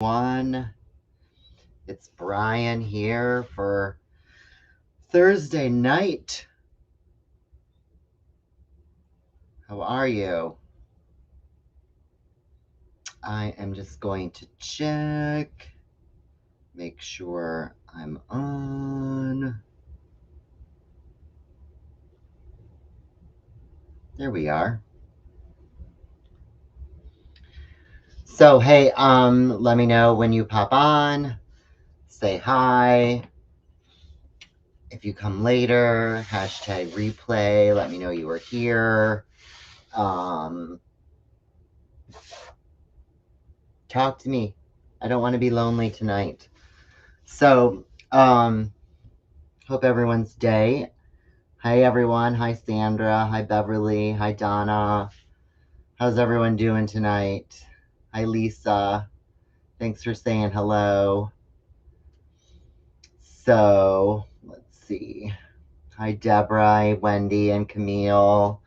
One, it's Brian here for Thursday night. How are you? I am just going to check, make sure I'm on. There we are. So hey, let me know when you pop on. Say hi. If you come later, hashtag replay. Let me know you were here. Talk to me. I don't want to be lonely tonight. So, hope everyone's day. Hi, everyone. Hi, Sandra. Hi, Beverly. Hi, Donna. How's everyone doing tonight? Hi, Lisa. Thanks for saying hello. So, let's see. Hi, Deborah, Wendy, and Camille.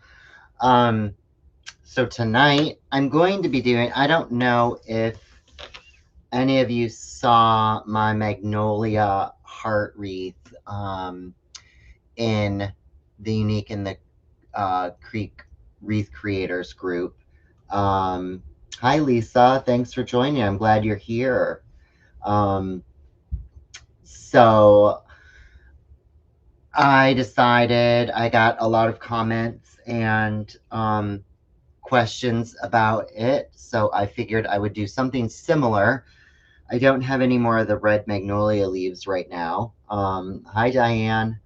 So tonight I'm going to be doing, I don't know if any of you saw my magnolia heart wreath in the Unique in the Creek Wreath Creators group. Hi, Lisa. Thanks for joining. I'm glad you're here. So I decided, I got a lot of comments and questions about it. So I figured I would do something similar. I don't have any more of the red magnolia leaves right now. Hi, Diane.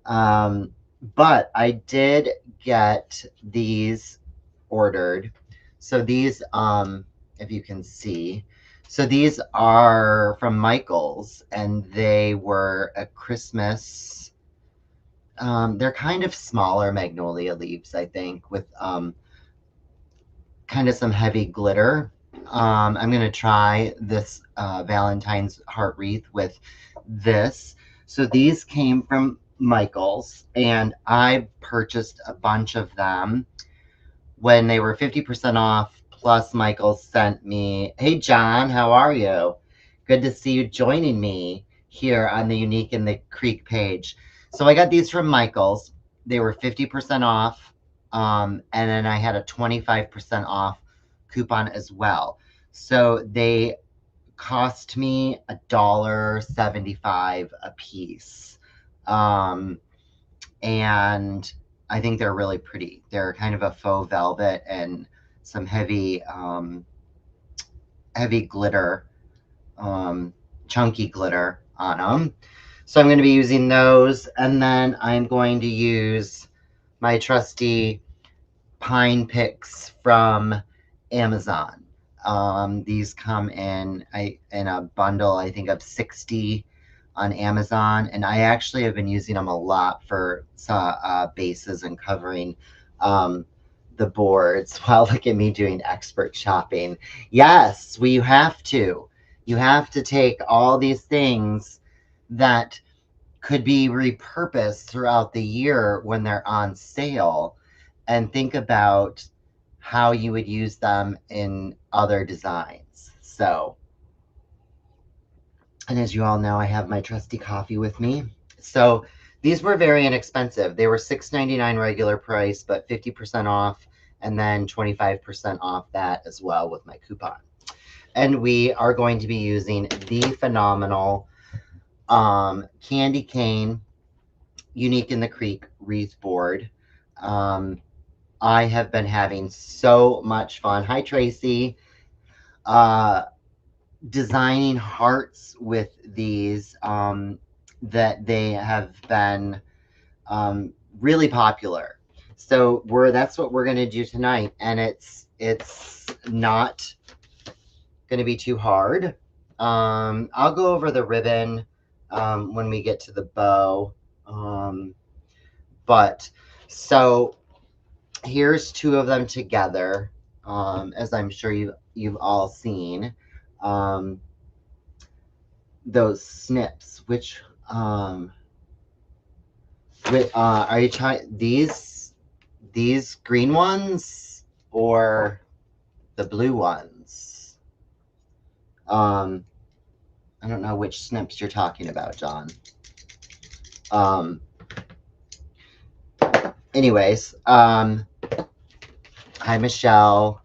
But I did get these ordered. So these, if you can see, so these are from Michael's, and they were a Christmas. They're kind of smaller magnolia leaves, I think, with kind of some heavy glitter. I'm going to try this Valentine's heart wreath with this. So these came from Michael's, and I purchased a bunch of them when they were 50% off. Plus, Michael's sent me, hey, John, how are you? Good to see you joining me here on the Unique in the Creek page. So I got these from Michael's. They were 50% off. And then I had a 25% off coupon as well. So they cost me $1.75 a piece. And I think they're really pretty. They're kind of a faux velvet and some heavy, heavy glitter, chunky glitter on them. So I'm going to be using those, and then I'm going to use my trusty pine picks from Amazon. These come in a bundle, I think, of 60 on Amazon, and I actually have been using them a lot for bases and covering the boards. Wow, look at me doing expert shopping. Yes, you have to. You have to take all these things that could be repurposed throughout the year when they're on sale and think about how you would use them in other designs. So, and as you all know, I have my trusty coffee with me. So these were very inexpensive. They were $6.99 regular price, but 50% off, and then 25% off that as well with my coupon. And we are going to be using the phenomenal Candy Cane Unique in the Creek wreath board. I have been having so much fun. Hi, Tracy. Designing hearts with these that they have been really popular. So that's what we're going to do tonight, and it's not going to be too hard. I'll go over the ribbon when we get to the bow. But so here's two of them together, as I'm sure you've all seen. Those snips, which are you trying these green ones or the blue ones? I don't know which snips you're talking about, John. Anyways, hi Michelle.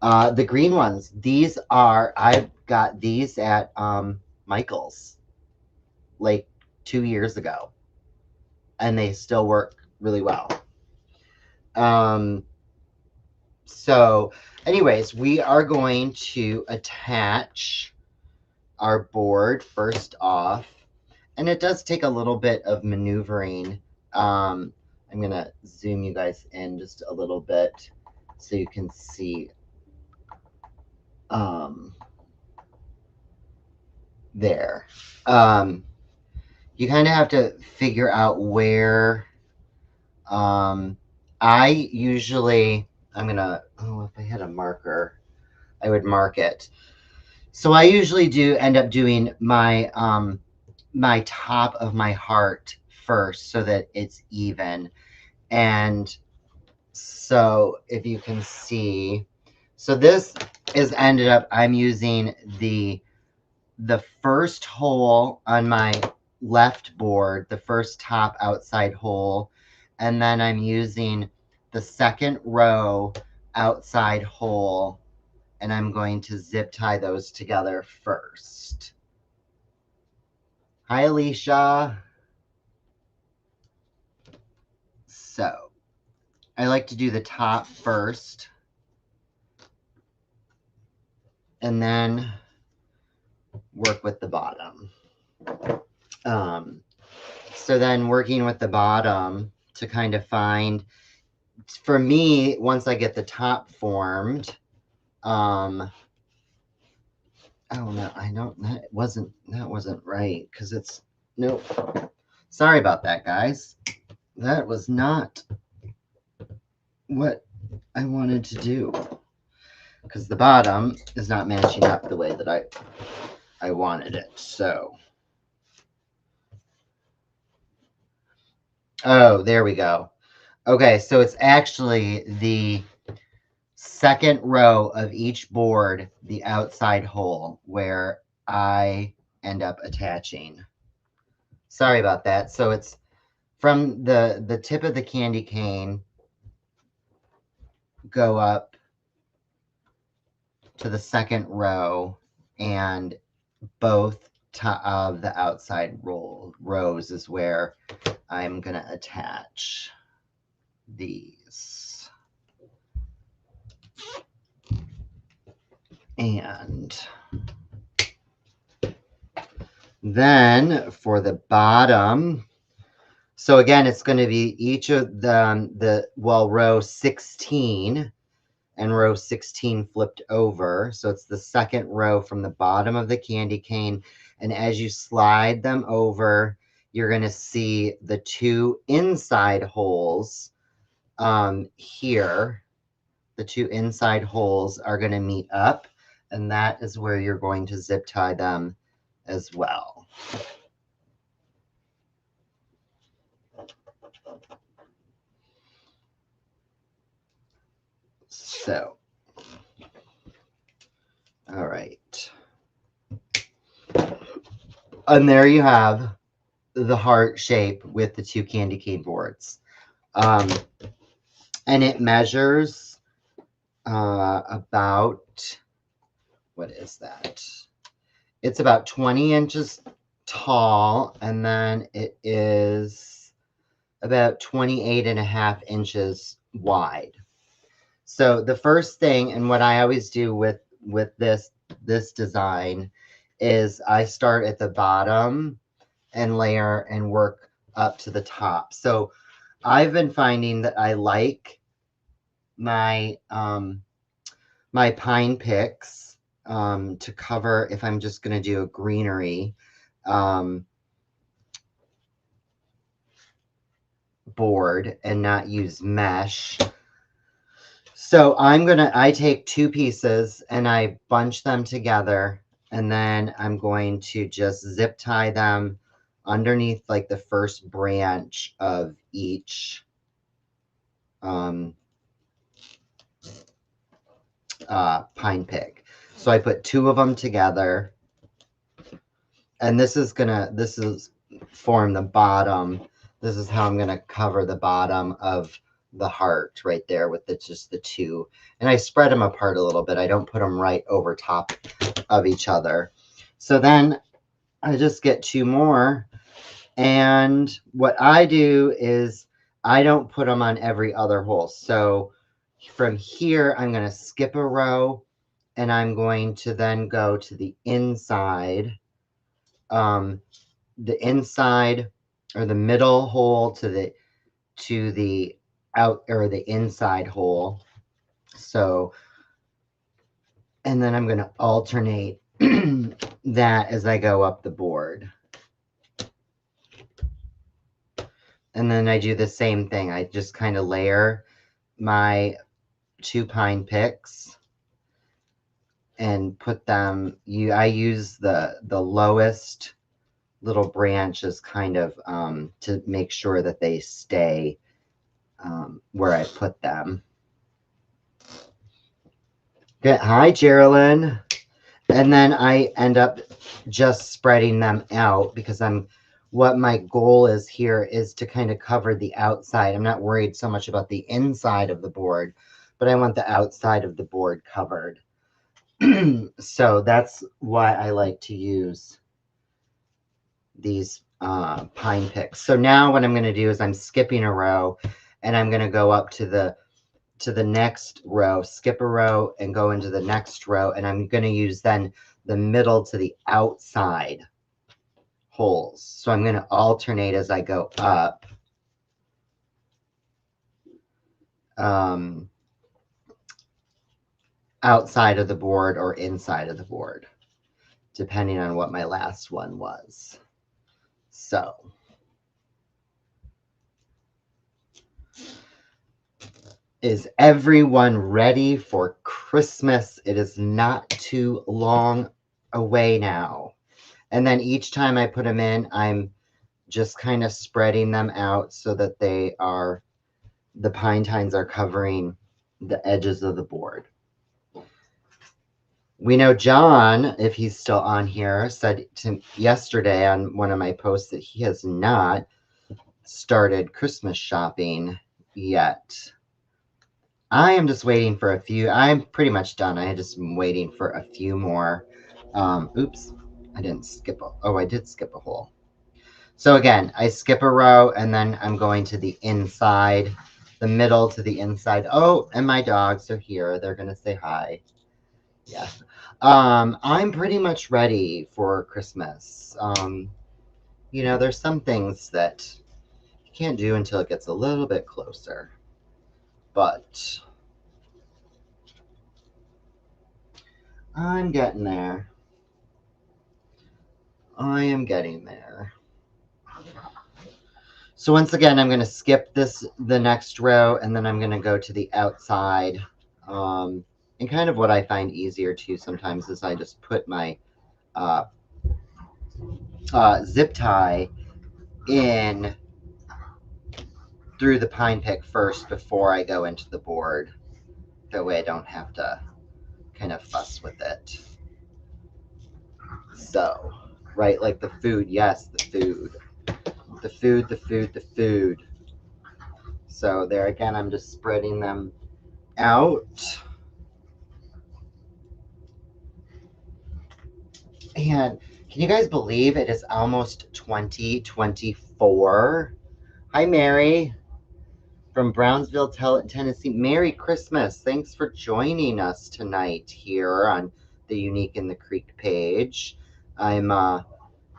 The green ones, these are, I've got these at Michael's like 2 years ago, and they still work really well. So anyways, we are going to attach our board first off, and it does take a little bit of maneuvering. I'm gonna zoom you guys in just a little bit so you can see there. You kind of have to figure out where I usually, if I had a marker, I would mark it. So I usually do end up doing my my top of my heart first so that it's even. And so if you can see, so this is ended up, I'm using the first hole on my left board, the first top outside hole, and then I'm using the second row outside hole, and I'm going to zip tie those together first. Hi, Alicia. So I like to do the top first, and then work with the bottom. So then working with the bottom to kind of find, for me, once I get the top formed, oh no, I don't, that wasn't right, because it's, nope. Sorry about that, guys. That was not what I wanted to do, because the bottom is not matching up the way that I wanted it. So, oh, there we go. Okay, so it's actually the second row of each board, the outside hole, where I end up attaching. Sorry about that. So it's from the tip of the candy cane, go up to the second row, and both of the outside rows is where I'm going to attach these. And then for the bottom, so again, it's going to be each of them, row 16 and row 16 flipped over. So it's the second row from the bottom of the candy cane. And as you slide them over, you're going to see the two inside holes here. The two inside holes are going to meet up, and that is where you're going to zip tie them as well. So, all right. And there you have the heart shape with the two candy cane boards. And it measures about, what is that? It's about 20 inches tall, and then it is about 28.5 inches wide. So the first thing, and what I always do with this design, is I start at the bottom and layer and work up to the top. So I've been finding that I like my my pine picks to cover if I'm just going to do a greenery board and not use mesh. So I take two pieces and I bunch them together, and then I'm going to just zip tie them underneath like the first branch of each pine pick. So I put 2 of them together, and this is form the bottom. This is how I'm gonna cover the bottom of the heart right there with just the 2. And I spread them apart a little bit. I don't put them right over top of each other. So then I just get 2 more. And what I do is I don't put them on every other hole. So from here, I'm going to skip a row, and I'm going to then go to the inside, the inside or the middle hole to the out or the inside hole. So, and then I'm going to alternate that as I go up the board. And then I do the same thing. I just kind of layer my 2 pine picks and put them, I use the lowest little branches kind of to make sure that they stay where I put them. Good. Hi, Geraldine. And then I end up just spreading them out because what my goal is here is to kind of cover the outside. I'm not worried so much about the inside of the board, but I want the outside of the board covered. So that's why I like to use these pine picks. So now what I'm going to do is I'm skipping a row, and I'm going to go up to the next row, skip a row, and go into the next row, and I'm going to use then the middle to the outside holes. So I'm going to alternate as I go up. Outside of the board or inside of the board, depending on what my last one was. So is everyone ready for Christmas? It is not too long away now. And then each time I put them in, I'm just kind of spreading them out so that the pine tines are covering the edges of the board. We know John, if he's still on here, said yesterday on one of my posts that he has not started Christmas shopping yet. I am just waiting for a few. I'm pretty much done. I just am waiting for a few more. Oops, I didn't skip. I did skip a hole. So again, I skip a row, and then I'm going to the inside, the middle to the inside. Oh, and my dogs are here. They're going to say hi. Yeah. I'm pretty much ready for Christmas. There's some things that you can't do until it gets a little bit closer. But I'm getting there. I am getting there. So once again, I'm going to skip the next row, and then I'm going to go to the outside. And kind of what I find easier too sometimes is I just put my zip tie in through the pine pick first before I go into the board. That way I don't have to kind of fuss with it. So, right, like the food. Yes, the food. The food, the food, the food. So there again, I'm just spreading them out. And can you guys believe it is almost 2024? Hi, Mary from Brownsville, Tennessee. Merry Christmas. Thanks for joining us tonight here on the Unique in the Creek page. I'm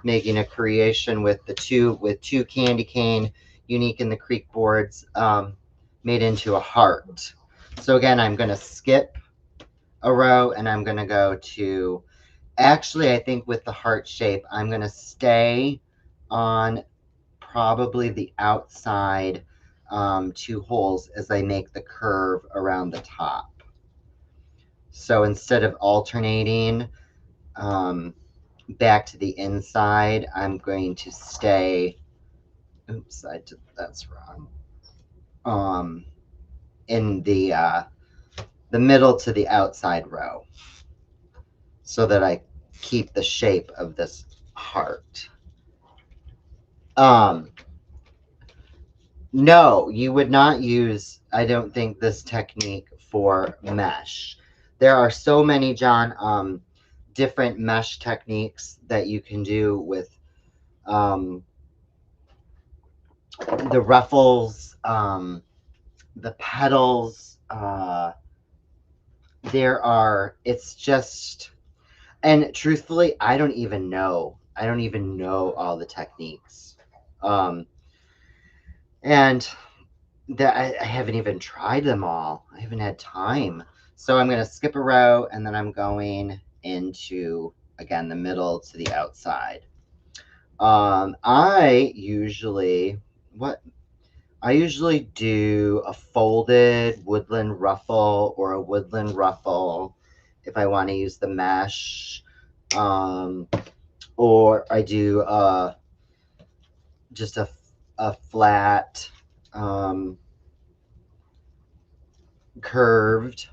making a creation with two candy cane Unique in the Creek boards made into a heart. So again, I'm going to skip a row, and I'm going to go to, actually, I think with the heart shape, I'm going to stay on probably the outside 2 holes as I make the curve around the top. So instead of alternating back to the inside, I'm going to stay, oops, that's wrong, in the middle to the outside row. so that I keep the shape of this heart. No, you would not use, I don't think, this technique for mesh. There are so many, John, different mesh techniques that you can do with the ruffles, the petals. It's just, and truthfully, I don't even know. I don't even know all the techniques. And that I haven't even tried them all. I haven't had time. So I'm going to skip a row and then I'm going into, again, the middle to the outside. I usually do a folded woodland ruffle or a woodland ruffle if I want to use the mesh. Or I do just a flat curved,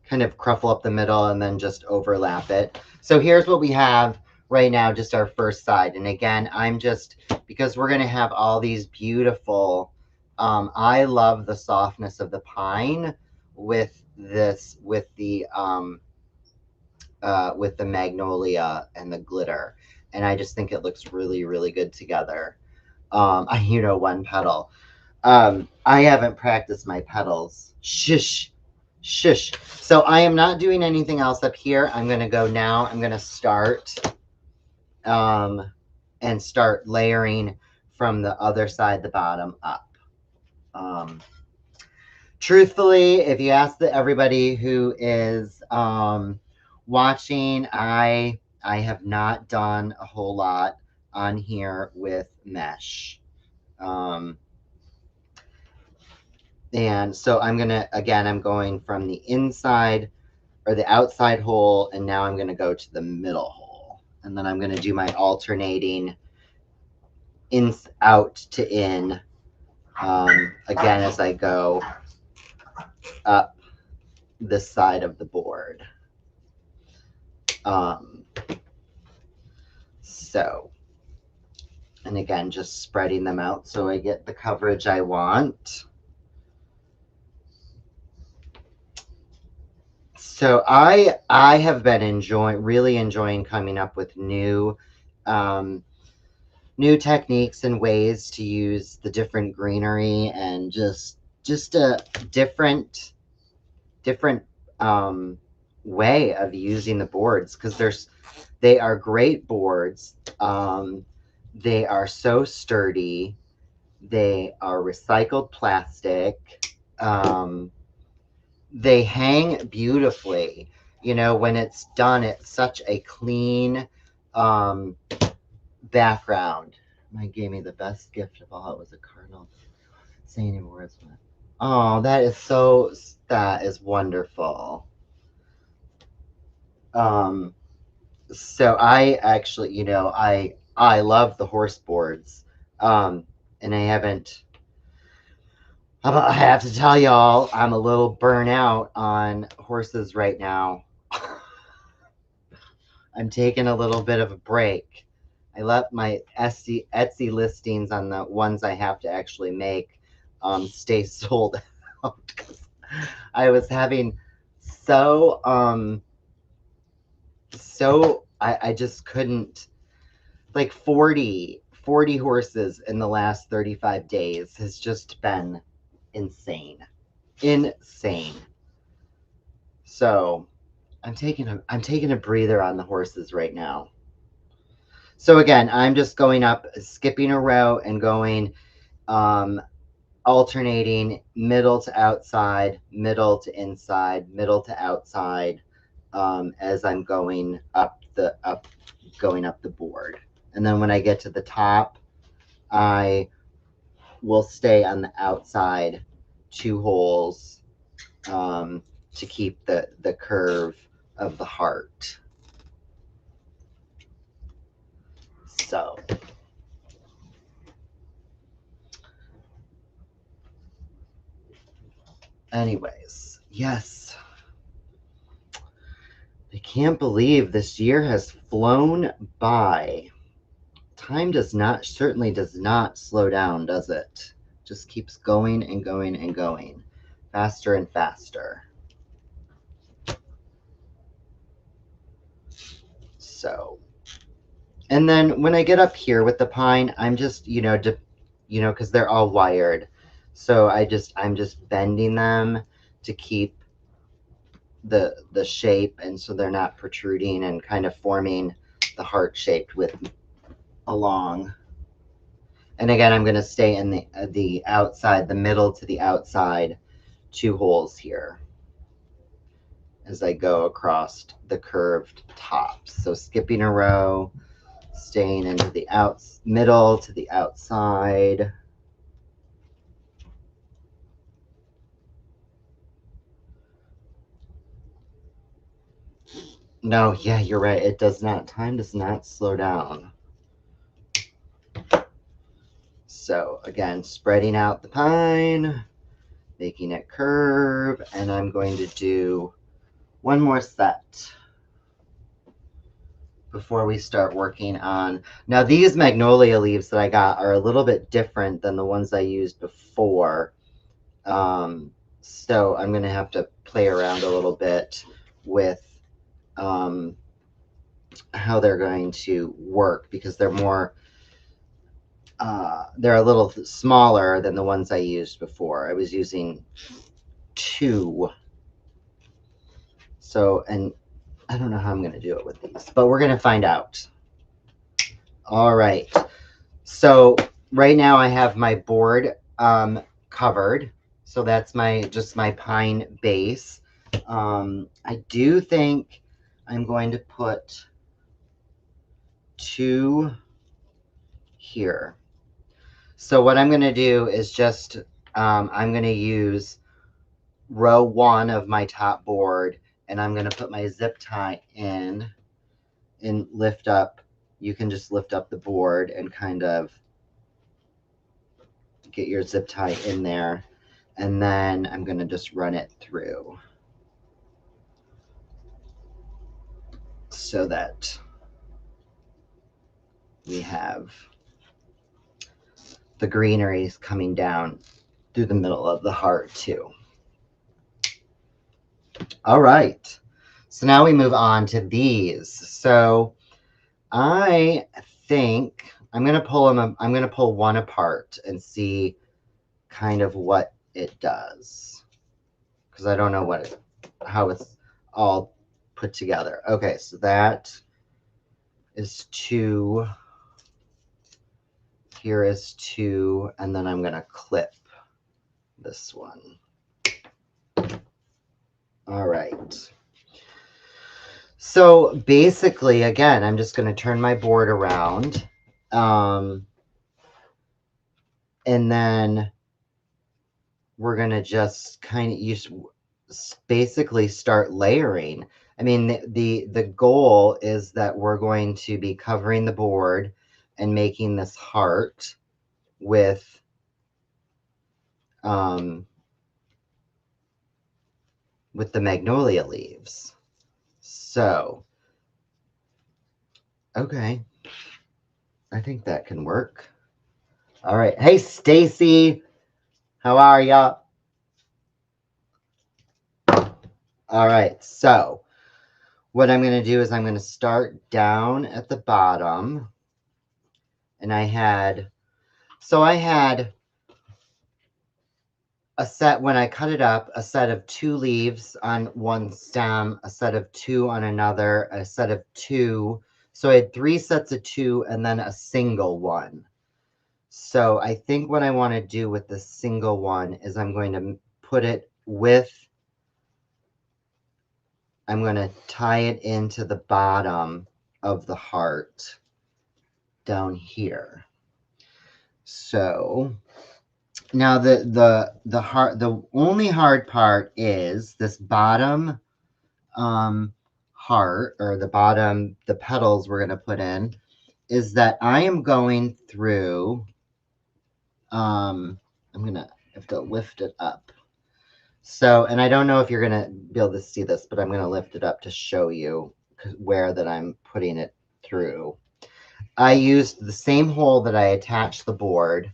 kind of cruffle up the middle and then just overlap it. So here's what we have right now, just our first side. And again, I'm just, because we're going to have all these beautiful, I love the softness of the pine with this, with the magnolia and the glitter. And I just think it looks really, really good together. One petal. I haven't practiced my petals. Shush, shush. So I am not doing anything else up here. I'm going to go now. I'm going to start and start layering from the other side, the bottom up. Truthfully, if you ask everybody who is watching, I have not done a whole lot on here with mesh. And so I'm going from the inside or the outside hole, and now I'm going to go to the middle hole. And then I'm going to do my alternating in, out to in, again, as I go up this side of the board. And again, just spreading them out so I get the coverage I want. So I have been really enjoying coming up with new techniques and ways to use the different greenery and just a different way of using the boards, because they are great boards. They are so sturdy. They are recycled plastic. They hang beautifully. When it's done, it's such a clean background. Mike gave me the best gift of all. It was a cardinal. Say any words. Oh, that is wonderful. So I actually, I love the horse boards. And I have to tell y'all, I'm a little burnt out on horses right now. I'm taking a little bit of a break. I let my Etsy listings on the ones I have to actually make stay sold out, because I was having I just couldn't, like 40 horses in the last 35 days has just been insane. So I'm taking a breather on the horses right now. So again, I'm just going up, skipping a row and going alternating middle to outside, middle to inside, middle to outside, as I'm going up the board. And then when I get to the top, I will stay on the outside 2 holes to keep the curve of the heart. So anyways, yes, can't believe this year has flown by. Time certainly does not slow down, does it? Just keeps going and going and going, faster and faster. So, and then when I get up here with the pine, I'm just, because they're all wired. So I'm just bending them to keep the shape, and so they're not protruding and kind of forming the heart shaped with along. And again, I'm going to stay in the outside, the middle to the outside 2 holes here as I go across the curved tops. So skipping a row, staying into the middle to the outside. No, yeah, you're right. It does not. Time does not slow down. So again, spreading out the pine, making it curve, and I'm going to do one more set before we start working on. Now these magnolia leaves that I got are a little bit different than the ones I used before. So I'm going to have to play around a little bit with how they're going to work, because they're more they're a little smaller than the ones I used before. I was using 2. So, and I don't know how I'm going to do it with these, but we're going to find out. All right. So right now I have my board covered. So that's just my pine base. I do think I'm going to put 2 here. So what I'm going to do is just, I'm going to use row 1 of my top board, and I'm going to put my zip tie in and lift up. You can just lift up the board and kind of get your zip tie in there. And then I'm going to just run it through so that we have the greenery coming down through the middle of the heart too. All right. So now we move on to these. So I think I'm going to pull them. I'm going to pull one apart and see kind of what it does, because I don't know how it's all put together. Okay, so that is 2. Here is 2, and then I'm going to clip this one. All right. So basically, again, I'm just going to turn my board around. And then we're going to just kind of basically start layering. I mean, the goal is that we're going to be covering the board and making this heart with the magnolia leaves. So, okay. I think that can work. All right. Hey, Stacy. How are ya? All right. So, what I'm going to do is I'm going to start down at the bottom. And I had a set, when I cut it up, a set of 2 leaves on one stem, a set of 2 on another, a set of 2. So I had 3 sets of 2 and then a single one. So I think what I want to do with the single one is I'm going to put it I'm going to tie it into the bottom of the heart down here. So now the only hard part is this bottom heart, or the petals we're going to put in, is that I am going through, I'm going to have to lift it up. So, and I don't know if you're going to be able to see this, but I'm going to lift it up to show you where that I'm putting it through. I used the same hole that I attached the board.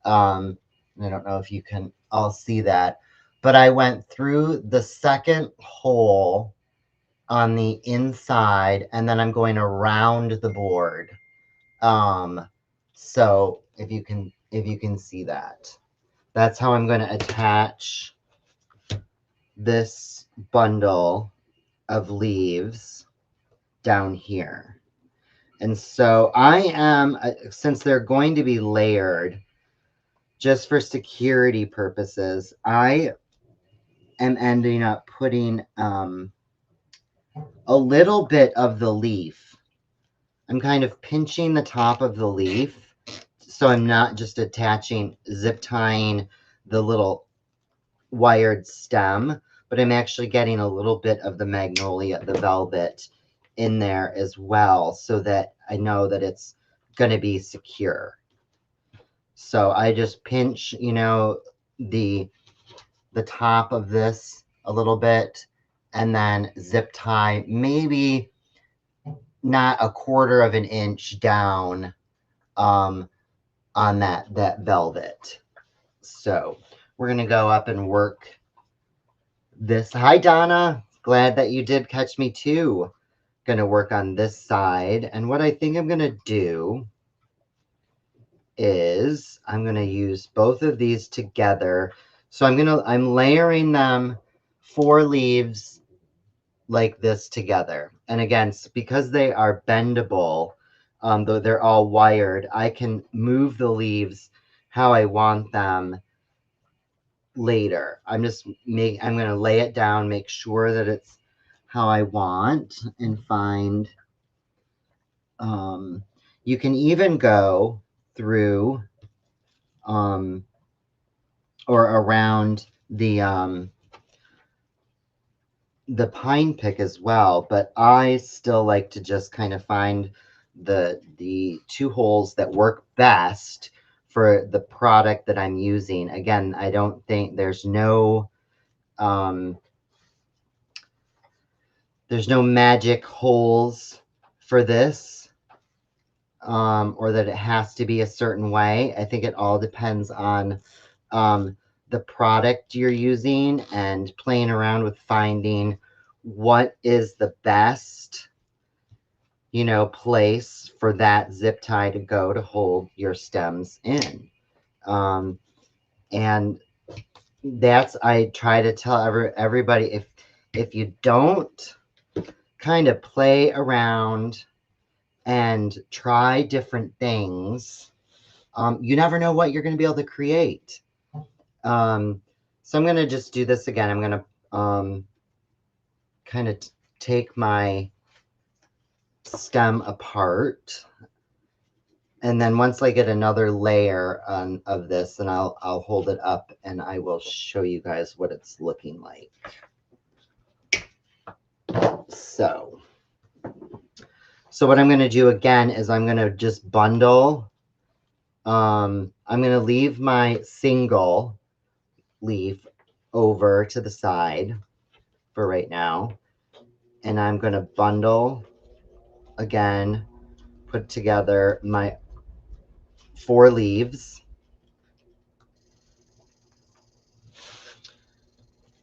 I don't know if you can all see that, but I went through the second hole on the inside, and then I'm going around the board. So if you can see that, that's how I'm going to attach this bundle of leaves down here. And so I am, since they're going to be layered, just for security purposes, I am ending up putting a little bit of the leaf. I'm kind of pinching the top of the leaf, so I'm not just attaching, zip tying the little wired stem, but I'm actually getting a little bit of the magnolia, the velvet, in there as well, so that I know that it's going to be secure. So I just pinch, the top of this a little bit, and then zip tie maybe not a quarter of an inch down on that velvet. So we're going to go up and work this. Hi, Donna. Glad that you did catch me too. Going to work on this side. And what I think I'm going to do is I'm going to use both of these together. So I'm layering them 4 leaves like this together. And again, because they are bendable, though they're all wired, I can move the leaves how I want them later. I'm going to lay it down, make sure that it's how I want, and find, you can even go through, or around the pine pick as well, but I still like to just kind of find the 2 holes that work best for the product that I'm using. Again, I don't think there's no magic holes for this, or that it has to be a certain way. I think it all depends on the product you're using and playing around with finding what is the best, place for that zip tie to go to hold your stems in. And that's, I try to tell everybody, if you don't kind of play around and try different things, you never know what you're going to be able to create. So I'm going to just do this again. I'm going to kind of take my stem apart, and then once I get another layer of this, then I'll hold it up and I will show you guys what it's looking like. So what I'm going to do again is I'm going to just bundle. I'm going to leave my single leaf over to the side for right now, and I'm going to bundle again, put together my 4 leaves,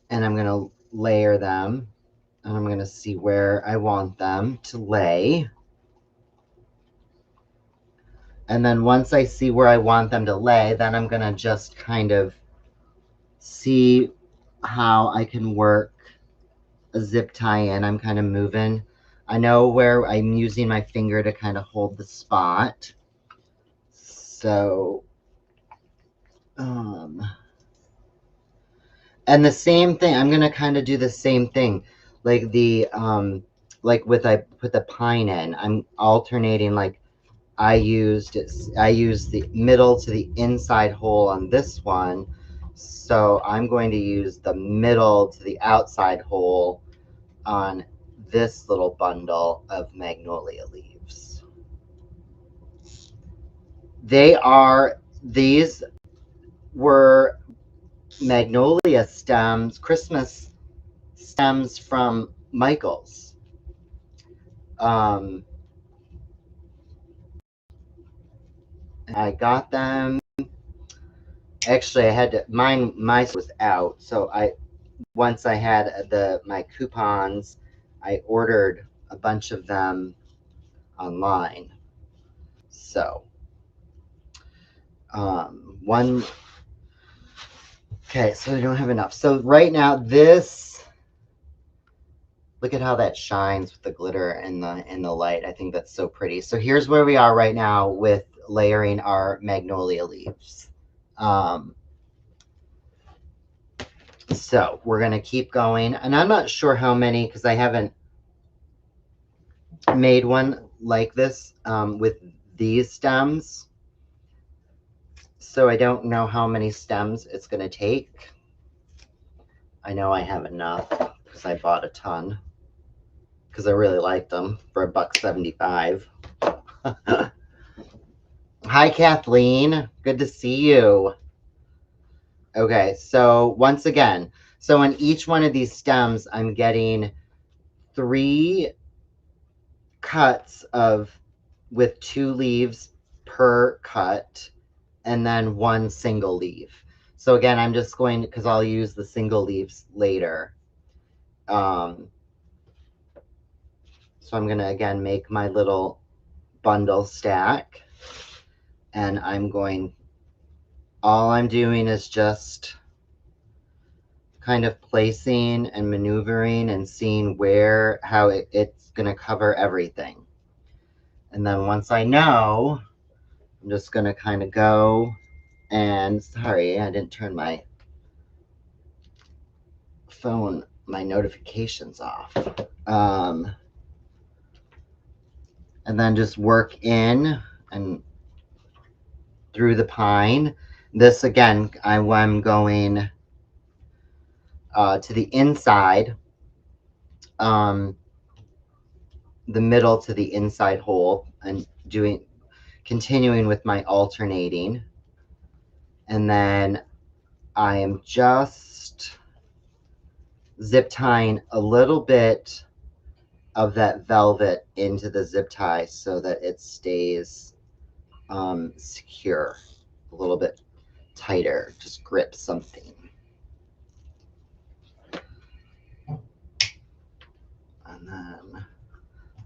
and I'm going to layer them, and I'm going to see where I want them to lay. And then once I see where I want them to lay, then I'm going to just kind of see how I can work a zip tie in. I'm kind of moving. I know where I'm using my finger to kind of hold the spot. So, and the same thing, I'm going to kind of do the same thing. Like the, I put the pine in, I'm alternating, like I used the middle to the inside hole on this one. So I'm going to use the middle to the outside hole on this little bundle of magnolia leaves. These were magnolia stems, Christmas stems from Michael's. I got them. Actually, I had to, mine was out, so once I had my coupons, I ordered a bunch of them online. So, okay, so I don't have enough. So right now, look at how that shines with the glitter in the light. I think that's so pretty. So here's where we are right now with layering our magnolia leaves. So we're gonna keep going, and I'm not sure how many because I haven't made one like this with these stems. So I don't know how many stems it's gonna take. I know I have enough because I bought a ton because I really liked them for $1.75. Hi, Kathleen. Good to see you. Okay, so once again, so in each one of these stems, I'm getting 3 cuts with 2 leaves per cut, and then 1 single leaf. So again, I'm just going, because I'll use the single leaves later. So I'm going to, again, make my little bundle stack. And all I'm doing is just kind of placing and maneuvering and seeing how it's going to cover everything. And then once I know, I'm just going to kind of go and, sorry, I didn't turn my phone, my notifications off. And then just work in and through the pine. This again, I'm going to the inside, the middle to the inside hole, and continuing with my alternating. And then I am just zip tying a little bit of that velvet into the zip tie so that it stays secure, a little bit tighter, just grip something. And then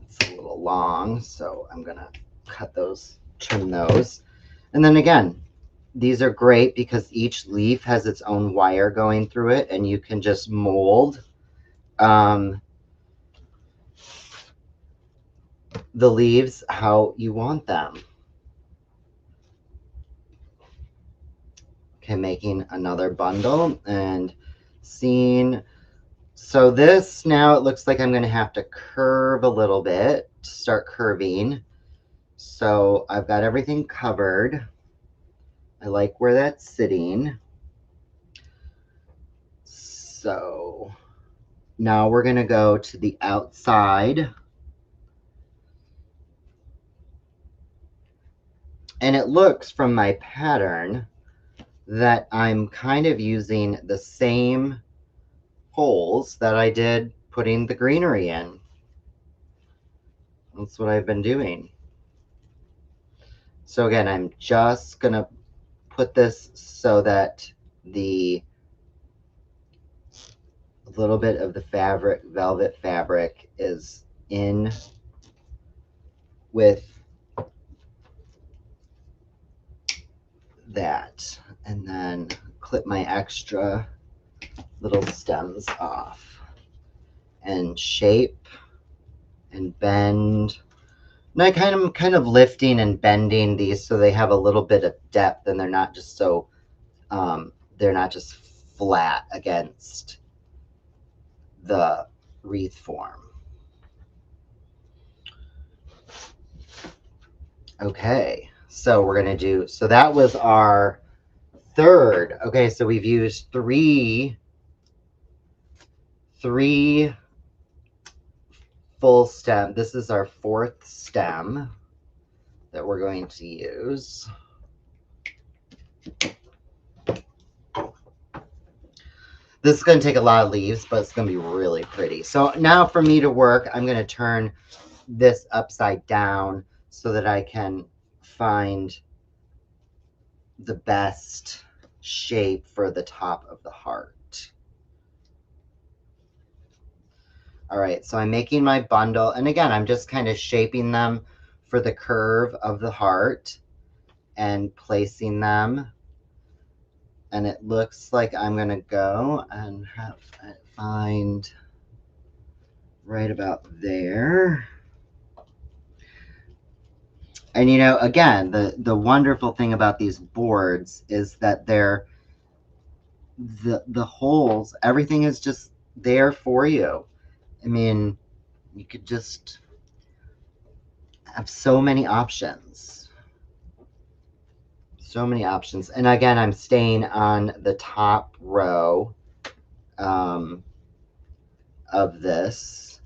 it's a little long, so I'm gonna trim those. And then again, these are great because each leaf has its own wire going through it, and you can just mold the leaves how you want them. Okay, making another bundle and seeing. So this, now it looks like I'm going to have to curve a little bit to start curving. So I've got everything covered. I like where that's sitting. So now we're going to go to the outside. And it looks from my pattern that I'm kind of using the same holes that I did putting the greenery in. That's what I've been doing. So again, I'm just going to put this so that a little bit of the velvet fabric is in with that. And then clip my extra little stems off and shape and bend. And I kind of lifting and bending these so they have a little bit of depth and they're not just they're not just flat against the wreath form. Okay, so we're gonna do, so that was our third. Okay, so we've used three full stem. This is our 4th stem that we're going to use. This is going to take a lot of leaves, but it's going to be really pretty. So now for me to work, I'm going to turn this upside down so that I can find the best shape for the top of the heart. All right, so I'm making my bundle, and again, I'm just kind of shaping them for the curve of the heart and placing them. And it looks like I'm gonna go and find right about there. And you know, again, the wonderful thing about these boards is that they're the holes, everything is just there for you. I mean, you could just have so many options. So many options. And again, I'm staying on the top row of this,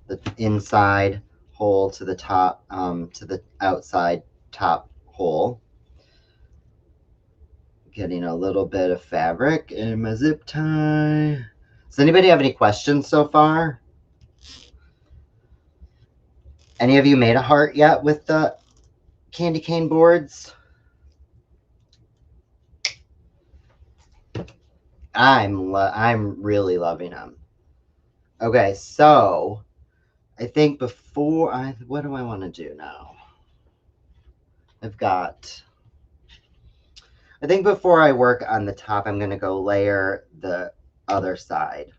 the inside hole to the top, to the outside top hole. Getting a little bit of fabric in my zip tie. Does anybody have any questions so far? Any of you made a heart yet with the candy cane boards? I'm really loving them. Okay, so I think before what do I want to do now? I think before I work on the top, I'm going to go layer the other side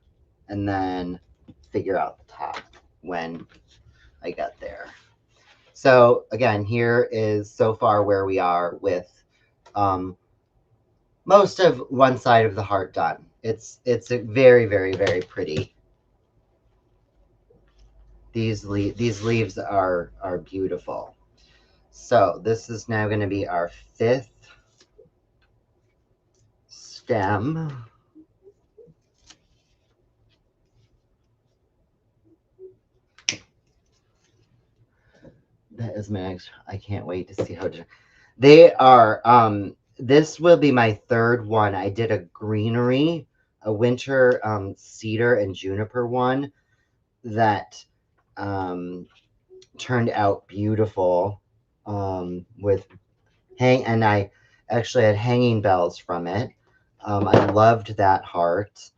and then figure out the top when I get there. So again, here is so far where we are with most of one side of the heart done. It's a very, very, very pretty. These leaves are beautiful. So this is now going to be our 5th stem. That is my I can't wait to see how they are. This will be my 3rd one. I did a greenery, a winter cedar and juniper one that turned out beautiful with and I actually had hanging bells from it. I loved that heart.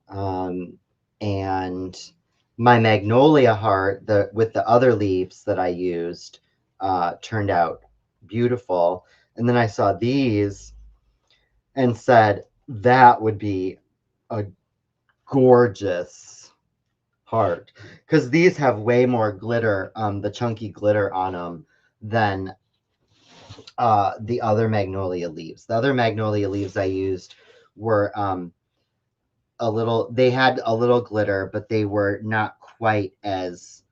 And my magnolia heart, with the other leaves that I used, turned out beautiful. And then I saw these and said that would be a gorgeous heart, because these have way more glitter, the chunky glitter on them than the other magnolia leaves. The other magnolia leaves I used were they had a little glitter, but they were not quite as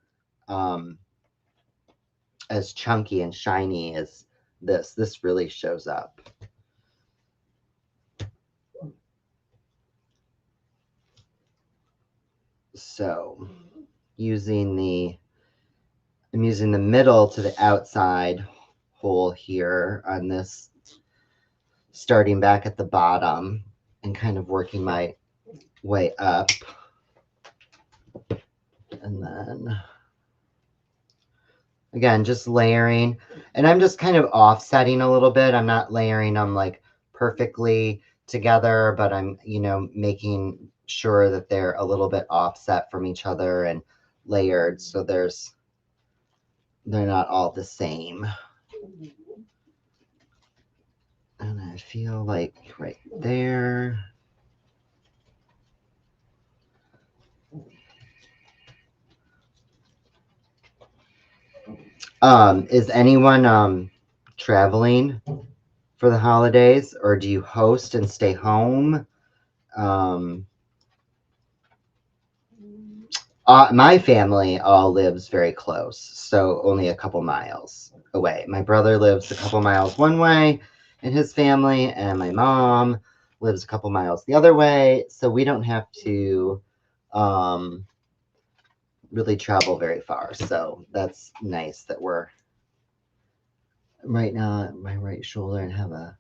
chunky and shiny as this. This really shows up. So I'm using the middle to the outside hole here on this, starting back at the bottom and kind of working my way up. And then again, just layering, and I'm just kind of offsetting a little bit. I'm not layering them like perfectly together, but I'm, making sure that they're a little bit offset from each other and layered, so they're not all the same. And I feel like right there. Is anyone traveling for the holidays, or do you host and stay home? My family all lives very close, so only a couple miles away. My brother lives a couple miles one way in his family, and my mom lives a couple miles the other way, so we don't have to really travel very far. So that's nice that we're right now at my right shoulder and have a...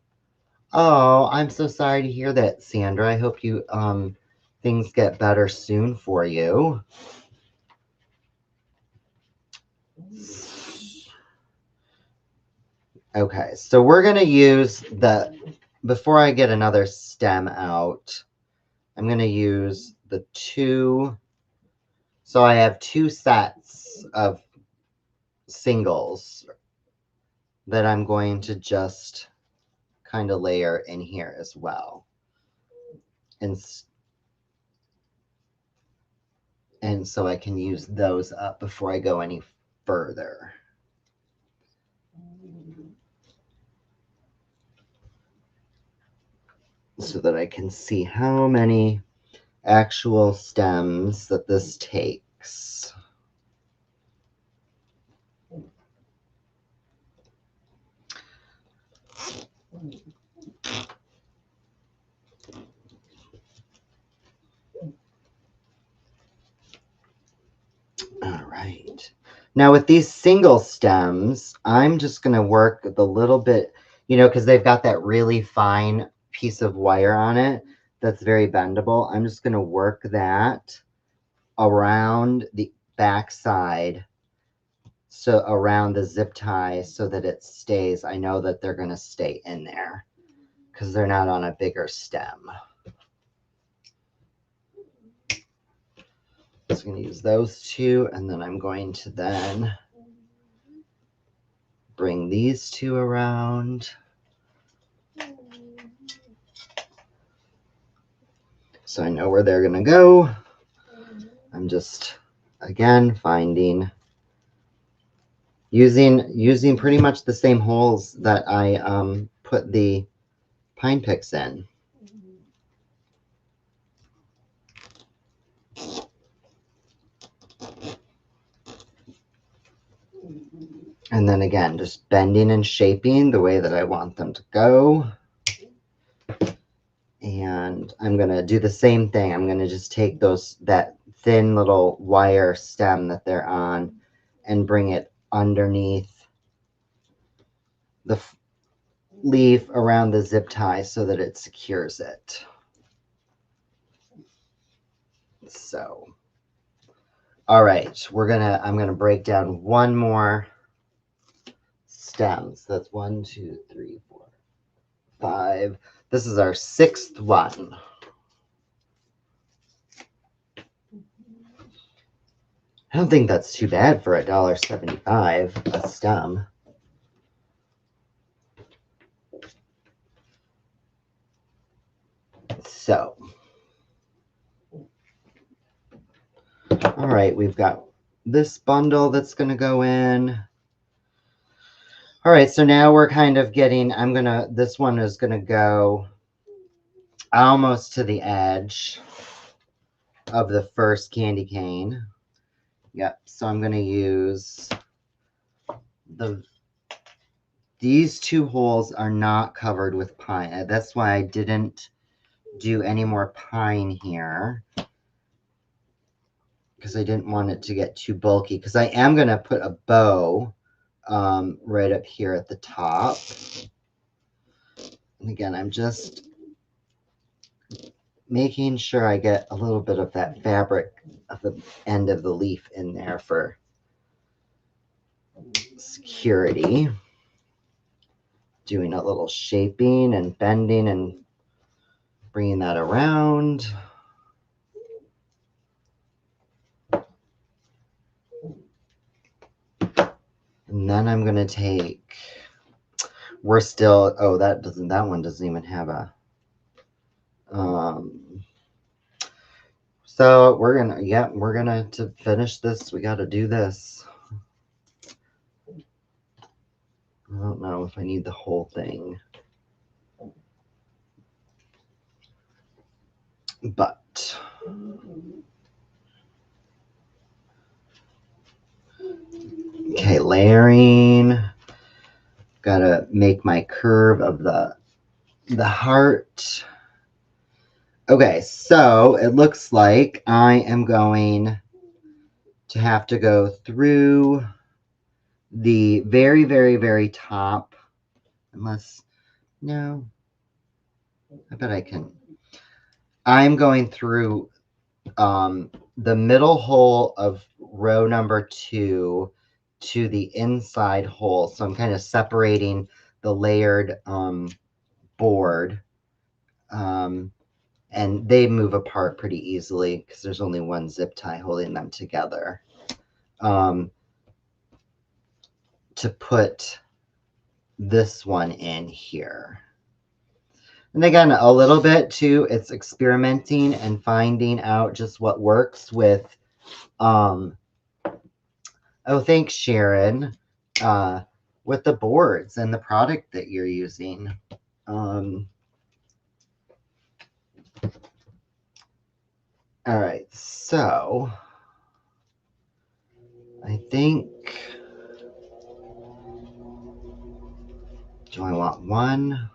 Oh, I'm so sorry to hear that, Sandra. I hope you things get better soon for you. Okay, so we're going to use before I get another stem out, I'm going to use the two. So I have two sets of singles that I'm going to just kind of layer in here as well. And so I can use those up before I go any further. So that I can see how many actual stems that this takes. All right. Now with these single stems, I'm just going to work the little bit, you know, because they've got that really fine piece of wire on it that's very bendable. I'm just going to work that around the back side, so around the zip tie, so that it stays. I know that they're going to stay in there because they're not on a bigger stem. Just going to use those two, and then I'm going to then bring these two around. So I know where they're going to go. I'm just, again, using pretty much the same holes that I put the pine picks in. And then again, just bending and shaping the way that I want them to go. And I'm going to do the same thing. I'm going to just take that thin little wire stem that they're on and bring it underneath the leaf around the zip tie so that it secures it. So, all right, I'm going to break down one more stem. So that's 1, 2, 3, 4, 5. This is our 6th one. I don't think that's too bad for $1.75 a stem. So, all right, we've got this bundle that's going to go in. All right, so now we're kind of getting, this one is going to go almost to the edge of the first candy cane. Yep, so I'm going to use these two holes are not covered with pine. That's why I didn't do any more pine here, because I didn't want it to get too bulky, because I am going to put a bow right up here at the top. And again, I'm just making sure I get a little bit of that fabric of the end of the leaf in there for security. Doing a little shaping and bending and bringing that around. And then I'm going to take, that one doesn't even have a, so we're gonna, to finish this, we got to do this. I don't know if I need the whole thing, but okay, layering. Gotta make my curve of the heart. Okay, so it looks like I am going to have to go through the very, very, very top, unless, no, I bet I can. I'm going through the middle hole of row number 2 to the inside hole. So I'm kind of separating the layered board. And they move apart pretty easily because there's only one zip tie holding them together. To put this one in here. And again, a little bit too, it's experimenting and finding out just what works with, oh, thanks, Sharon, with the boards and the product that you're using. All right, so I think, do I want one?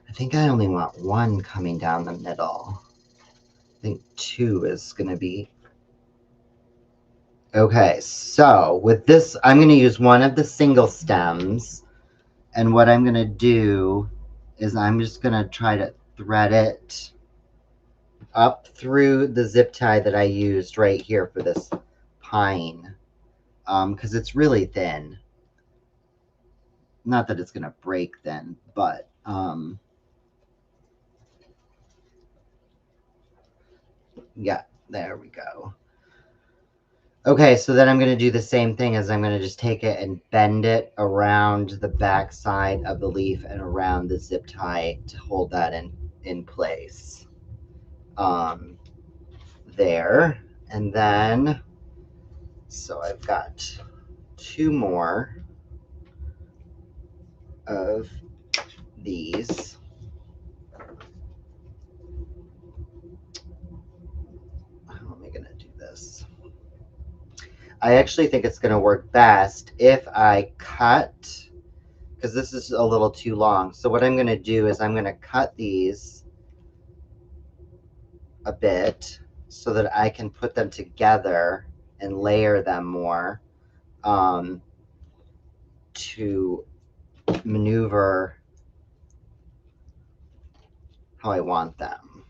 I think I only want one coming down the middle. I think two is going to be. Okay, so with this, I'm going to use one of the single stems. And what I'm going to do is I'm just going to try to thread it up through the zip tie that I used right here for this pine. Because it's really thin. Not that it's going to break then, but yeah, there we go. Okay, so then I'm going to do the same thing as I'm going to just take it and bend it around the back side of the leaf and around the zip tie to hold that in place. There. And then, so I've got two more of these. How am I going to do this? I actually think it's going to work best if I cut, because this is a little too long. So what I'm going to do is I'm going to cut these a bit so that I can put them together and layer them more to maneuver how I want them.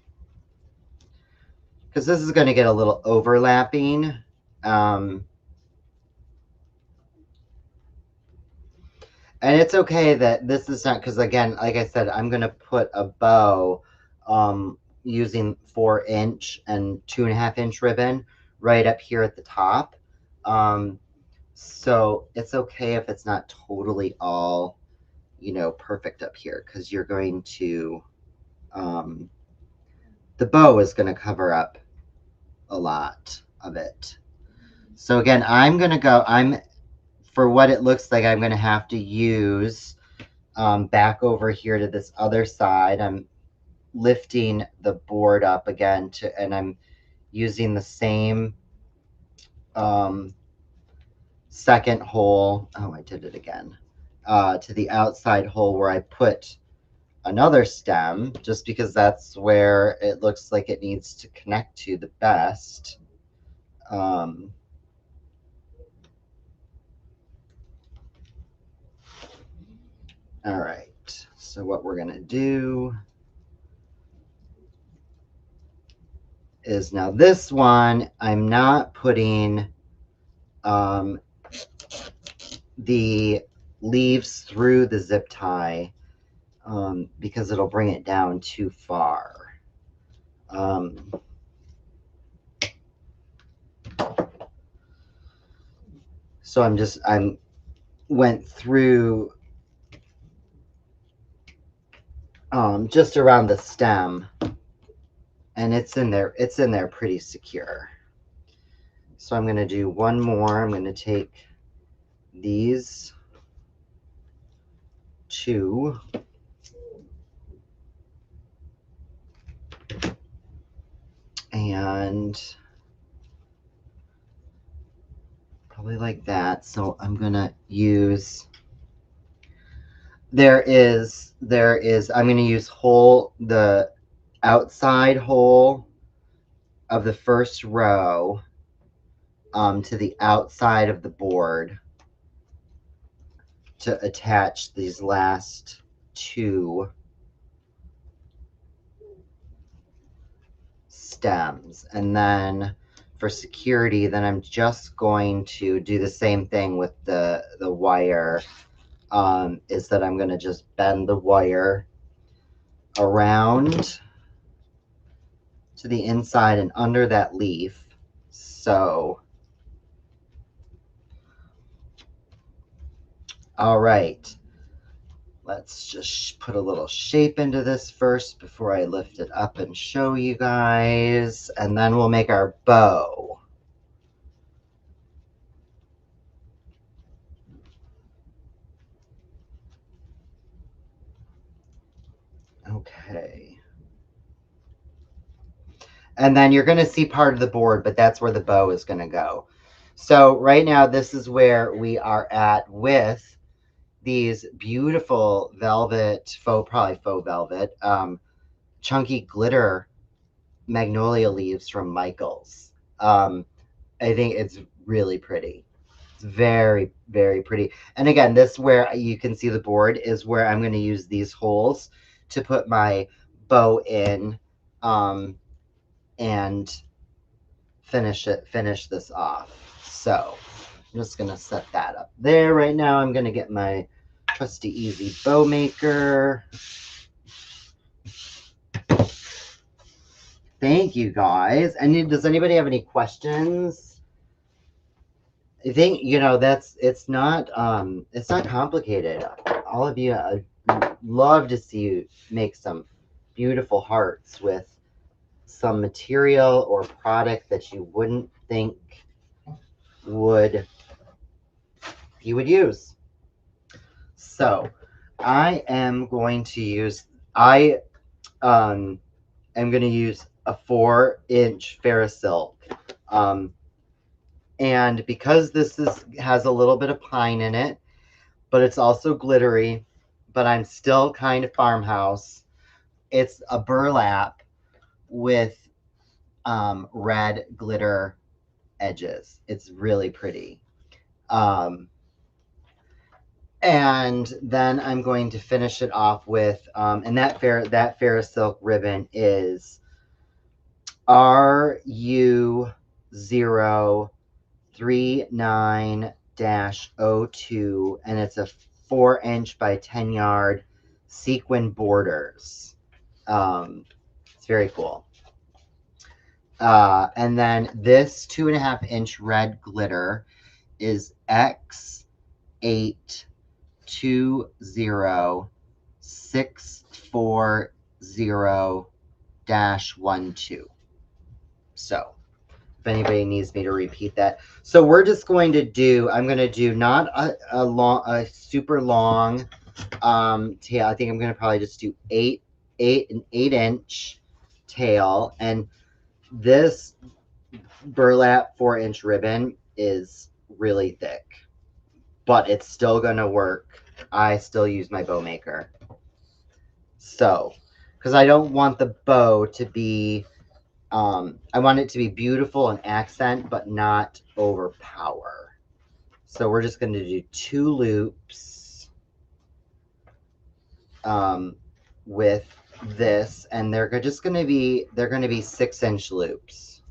Because this is going to get a little overlapping. And it's okay that this is not, because again, like I said, I'm going to put a bow using 4-inch and 2.5-inch ribbon right up here at the top. So it's okay if it's not totally all, perfect up here, because you're going to, the bow is going to cover up a lot of it. So again, for what it looks like, I'm going to have to use back over here to this other side. I'm lifting the board up again and I'm using the same second hole. Oh, I did it again. To the outside hole where I put another stem, just because that's where it looks like it needs to connect to the best. All right, so what we're going to do is now this one, I'm not putting the leaves through the zip tie because it'll bring it down too far. So I went through just around the stem, and it's in there pretty secure. So I'm going to do one more. I'm going to take these two and probably like that. So I'm going to use, I'm going to use the outside hole of the first row to the outside of the board to attach these last two stems. And then for security, then I'm just going to do the same thing with the wire, is that I'm going to just bend the wire around to the inside and under that leaf. So, all right. Let's just put a little shape into this first before I lift it up and show you guys. And then we'll make our bow. Okay. And then you're going to see part of the board, but that's where the bow is going to go. So right now, this is where we are at with these beautiful velvet, probably faux velvet, chunky glitter magnolia leaves from Michael's. I think it's really pretty. It's very, very pretty. And again, this where you can see the board is where I'm going to use these holes to put my bow in, and finish this off. So I'm just going to set that up there right now. I'm going to get my trusty easy bow maker. Thank you guys. And does anybody have any questions? I think, it's not complicated. All of you, I'd love to see you make some beautiful hearts with some material or product that you wouldn't think you would use. So I am going to use, am going to use a 4-inch Ferris silk. And because this has a little bit of pine in it, but it's also glittery, but I'm still kind of farmhouse. It's a burlap with red glitter edges. It's really pretty. And then I'm going to finish it off with, and that Ferris silk ribbon is RU039-02, and it's a 4-inch by 10-yard sequin borders. It's very cool. And then this 2.5-inch red glitter is X820-640-12. So if anybody needs me to repeat that. So we're just going to do, I'm going to do not a super long tail. I think I'm going to probably just do an 8-inch tail. And this burlap 4-inch ribbon is really thick, but it's still going to work. I still use my bow maker. So, because I don't want the bow to be, I want it to be beautiful and accent, but not overpower. So we're just going to do 2 loops with this, and they're going to be 6-inch loops.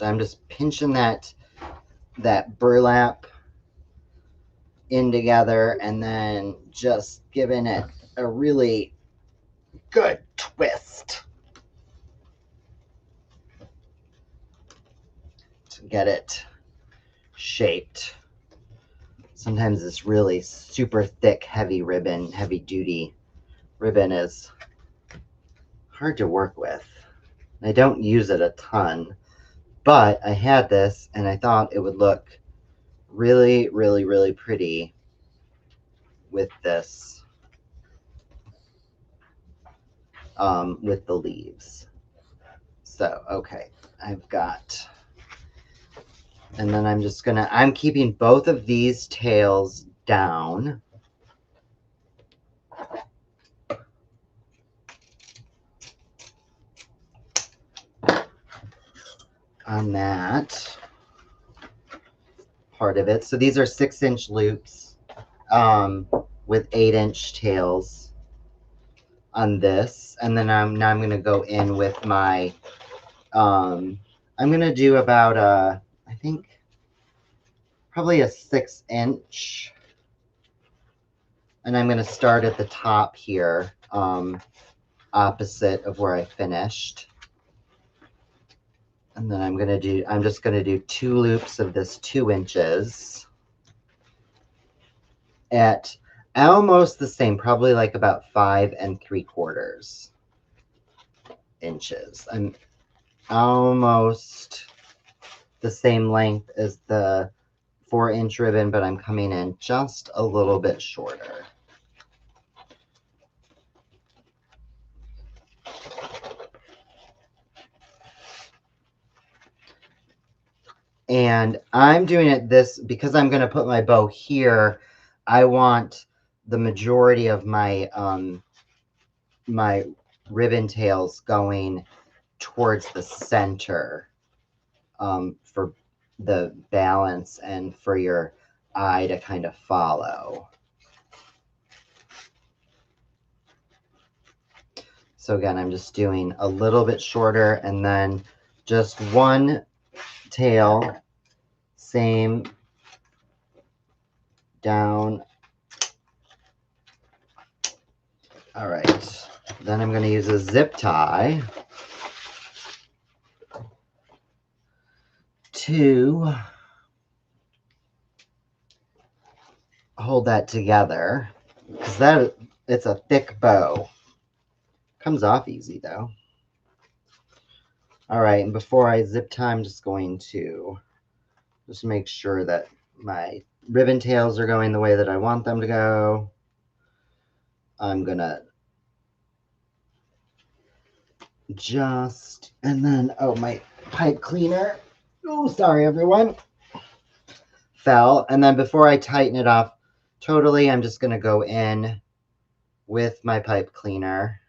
I'm just pinching that burlap in together and then just giving it a really good twist to get it shaped. Sometimes this really super thick, heavy duty ribbon is hard to work with. I don't use it a ton, but I had this and I thought it would look really, really, really pretty with this, with the leaves. So, okay, I've got, and then I'm keeping both of these tails down. On that part of it. So these are 6-inch loops with 8-inch tails. on this, and then now I'm going to go in with my, I'm going to do about I think probably a 6-inch, and I'm going to start at the top here, opposite of where I finished. And then I'm just going to do 2 loops of this 2 inches at almost the same, probably like about 5 3/4 inches. I'm almost the same length as the 4-inch ribbon, but I'm coming in just a little bit shorter. And I'm doing it this because I'm going to put my bow here. I want the majority of my my ribbon tails going towards the center, for the balance and for your eye to kind of follow. So again, I'm just doing a little bit shorter and then just 1 tail, same down. All right, then I'm going to use a zip tie to hold that together, because it's a thick bow. Comes off easy though. All right, and before I zip tie, I'm just going to just make sure that my ribbon tails are going the way that I want them to go. I'm gonna and then, oh, my pipe cleaner. Oh, sorry everyone. Fell. And then before I tighten it off totally, I'm just gonna go in with my pipe cleaner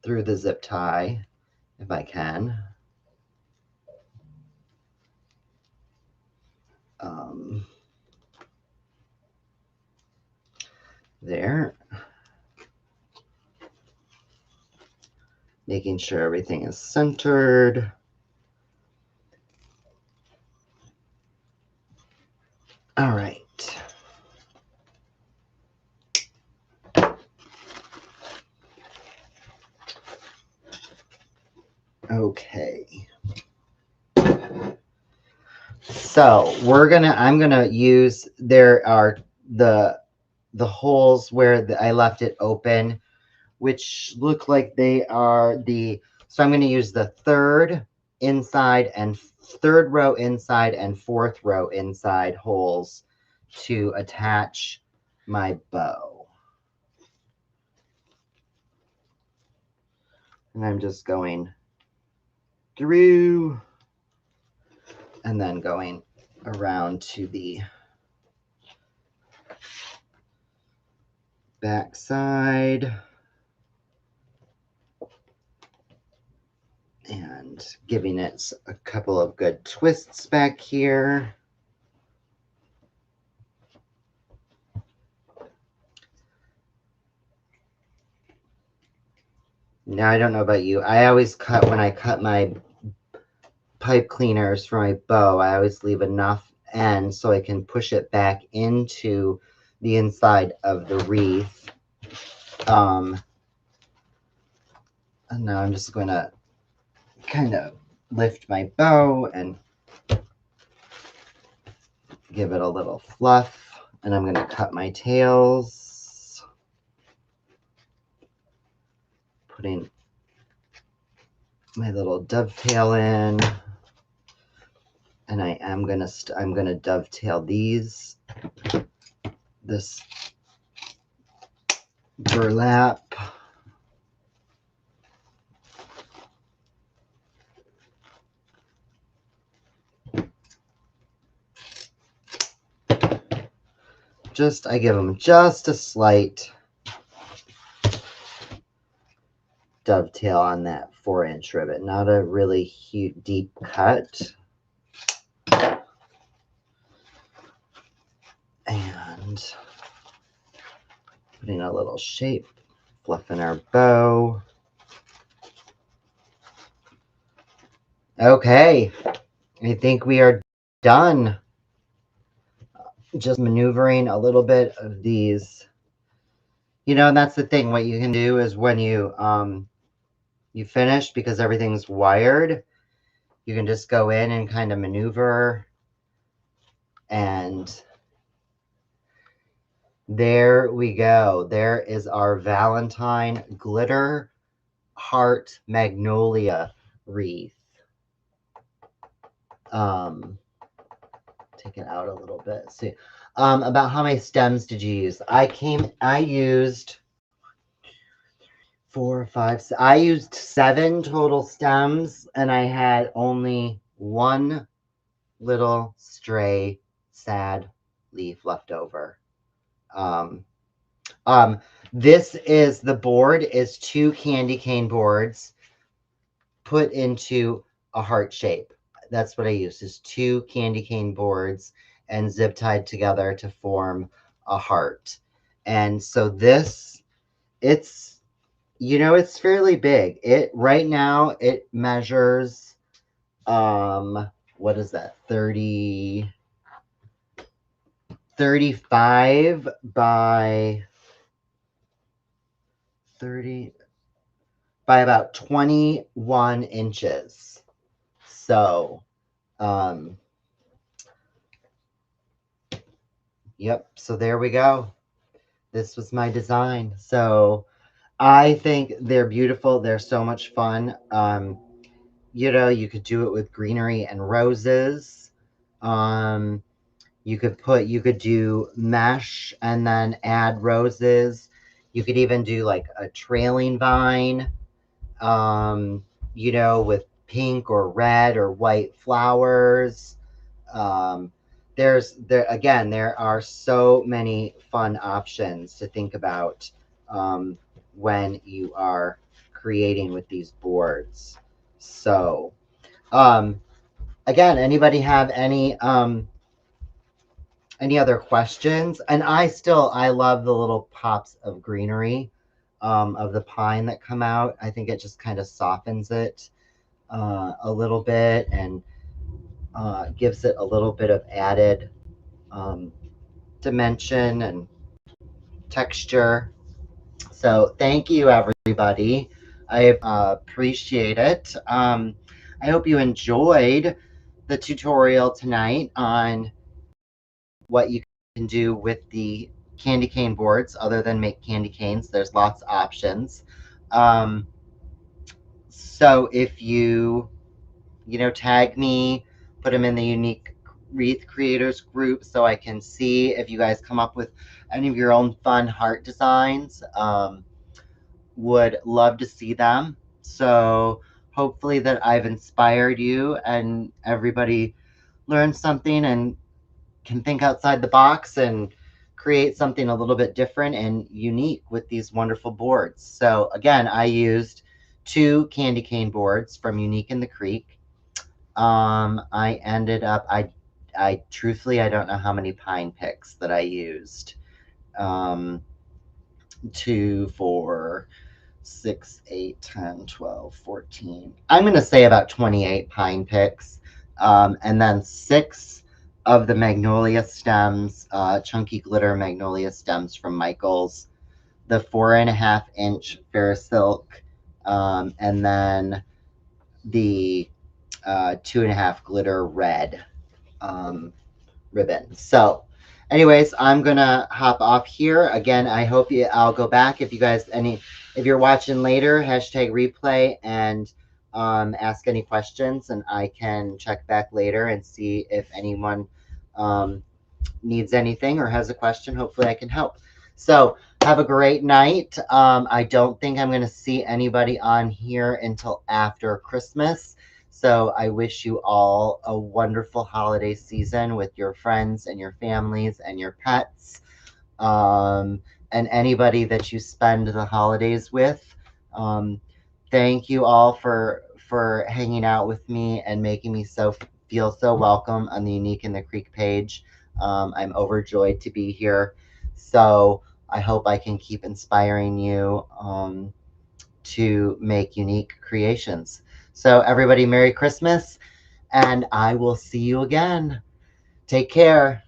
through the zip tie if I can. There. Making sure everything is centered. All right. Okay. So I'm gonna use, there are the holes where I left it open, which look like they are so I'm going to use the third row inside and 4th row inside holes to attach my bow. And I'm just going through and then going around to the back side and giving it a couple of good twists back here. Now, I don't know about you. I always when I cut my pipe cleaners for my bow, I always leave enough end so I can push it back into the inside of the wreath. And now I'm just going to kind of lift my bow and give it a little fluff. And I'm going to cut my tails, putting my little dovetail in. And I'm gonna dovetail this burlap. I give them just a slight dovetail on that 4-inch ribbon, not a really huge, deep cut. And putting a little shape, fluffing our bow. Okay, I think we are done. Just maneuvering a little bit of these. You know, and that's the thing. What you can do is when you finish, because everything's wired, you can just go in and kind of maneuver. And there we go. There is our Valentine glitter heart magnolia wreath. Take it out a little bit. See, about how many stems did you use? I used 4, 5. I used 7 total stems, and I had only one little stray sad leaf left over. This is the board is 2 candy cane boards put into a heart shape. That's what I used, is 2 candy cane boards and zip tied together to form a heart. And so this, it's, you know, it's fairly big. It right now it measures what is that? 35 by 30 by about 21 inches. So, yep. So there we go. This was my design. So I think they're beautiful. They're so much fun. You know, you could do it with greenery and roses. You could do mesh and then add roses. You could even do like a trailing vine, you know, with pink or red or white flowers. There are so many fun options to think about when you are creating with these boards. So, again, anybody have any other questions? And I love the little pops of greenery of the pine that come out. I think it just kind of softens it a little bit and gives it a little bit of added dimension and texture. So thank you, everybody. I appreciate it. I hope you enjoyed the tutorial tonight on what you can do with the candy cane boards other than make candy canes. There's lots of options. So if you tag me, put them in the unique wreath creators group so I can see if you guys come up with any of your own fun heart designs. Would love to see them. So hopefully that I've inspired you and everybody learned something and can think outside the box and create something a little bit different and unique with these wonderful boards. So again, I used 2 candy cane boards from Unique in the Creek. I ended up, I truthfully, I don't know how many pine picks that I used. 2, 4, 6, 8, 10, 12, 14. I'm going to say about 28 pine picks. And then 6 of the magnolia stems, chunky glitter magnolia stems from Michael's, the 4.5-inch Ferris silk, and then the 2.5 glitter red ribbon. So anyways, I'm gonna hop off here again. I'll go back if you guys if you're watching later, hashtag replay, and ask any questions, and I can check back later and see if anyone needs anything or has a question. Hopefully I can help. So have a great night. I don't think I'm going to see anybody on here until after Christmas. So I wish you all a wonderful holiday season with your friends and your families and your pets, and anybody that you spend the holidays with. Thank you all for hanging out with me and making me feel so welcome on the Unique in the Creek page. I'm overjoyed to be here. So I hope I can keep inspiring you to make unique creations. So everybody, Merry Christmas, and I will see you again. Take care.